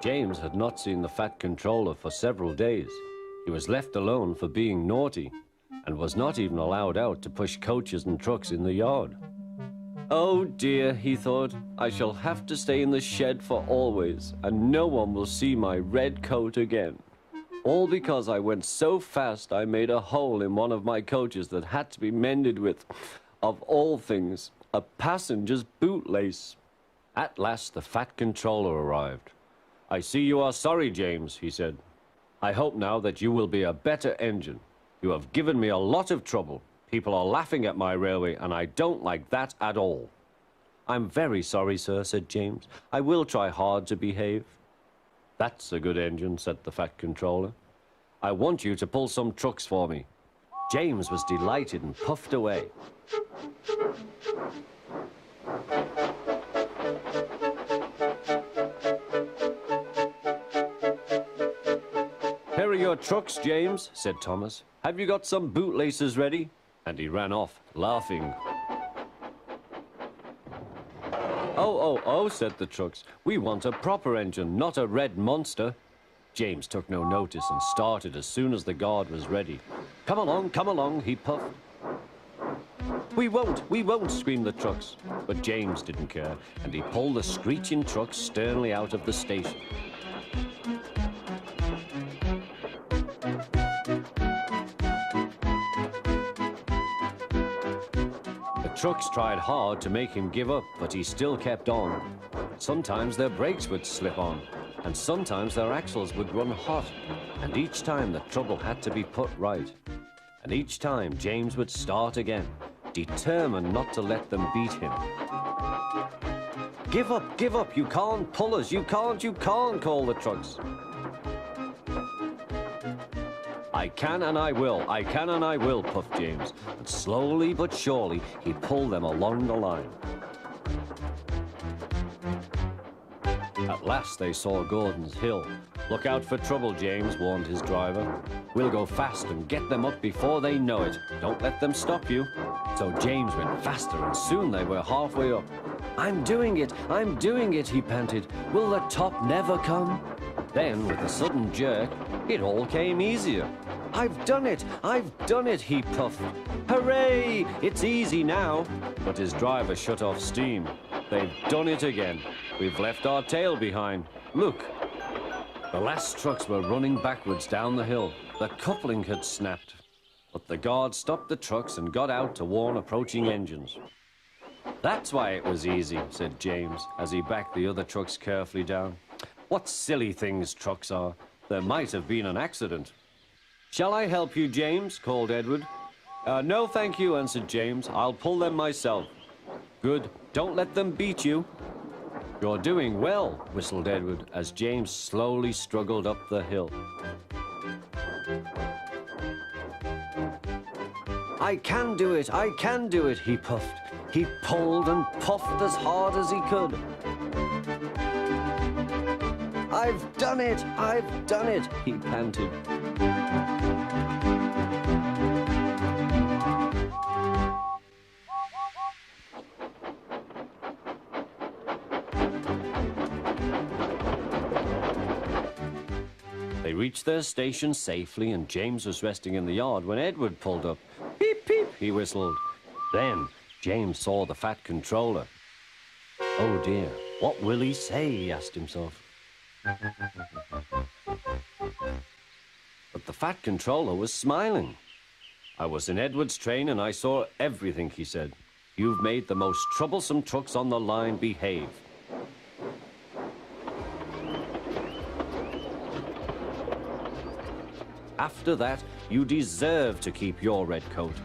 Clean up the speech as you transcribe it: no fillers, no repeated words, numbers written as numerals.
James had not seen the Fat Controller for several days. He was left alone for being naughty and was not even allowed out to push coaches and trucks in the yard. Oh dear, he thought, I shall have to stay in the shed for always, and no one will see my red coat again. All because I went so fast I made a hole in one of my coaches that had to be mended with, of all things, a passenger's bootlace. At last the Fat Controller arrived. I see you are sorry, James, he said. I hope now that you will be a better engine. You have given me a lot of trouble. People are laughing at my railway, and I don't like that at all. I'm very sorry, sir, said James. I will try hard to behave. That's a good engine, said the Fat Controller. I want you to pull some trucks for me. James was delighted and puffed away. Here are your trucks, James, said Thomas. Have you got some bootlaces ready? And he ran off, laughing. Oh, said the trucks. We want a proper engine, not a red monster. James took no notice and started as soon as the guard was ready. Come along, he puffed. We won't, screamed the trucks. But James didn't care, and he pulled the screeching trucks sternly out of the station. The trucks tried hard to make him give up, but he still kept on. Sometimes their brakes would slip on, and sometimes their axles would run hot, and each time the trouble had to be put right. And each time James would start again, determined not to let them beat him. Give up, you can't pull us, you can't, called the trucks. I can and I will, puffed James. But slowly but surely, he pulled them along the line. At last they saw Gordon's Hill. Look out for trouble, James, warned his driver. We'll go fast and get them up before they know it. Don't let them stop you. So James went faster, and soon they were halfway up. I'm doing it, he panted. Will the top never come? Then, with a sudden jerk, it all came easier. I've done it, he puffed. Hooray! It's easy now. But his driver shut off steam. They've done it again. We've left our tail behind. Look. The last trucks were running backwards down the hill. The coupling had snapped. But the guard stopped the trucks and got out to warn approaching engines. That's why it was easy, said James, as he backed the other trucks carefully down. What silly things trucks are. There might have been an accident. Shall I help you, James? Called Edward. No, thank you, answered James. I'll pull them myself. Good. Don't let them beat you. You're doing well, whistled Edward, as James slowly struggled up the hill. I can do it, he puffed. He pulled and puffed as hard as he could. I've done it, he panted. They reached their station safely, and James was resting in the yard when Edward pulled up. Peep, peep, he whistled. Then James saw the Fat Controller. Oh dear, what will he say, he asked himself. But the Fat Controller was smiling. I was in Edward's train and I saw everything, he said. You've made the most troublesome trucks on the line behave. After that, you deserve to keep your red coat.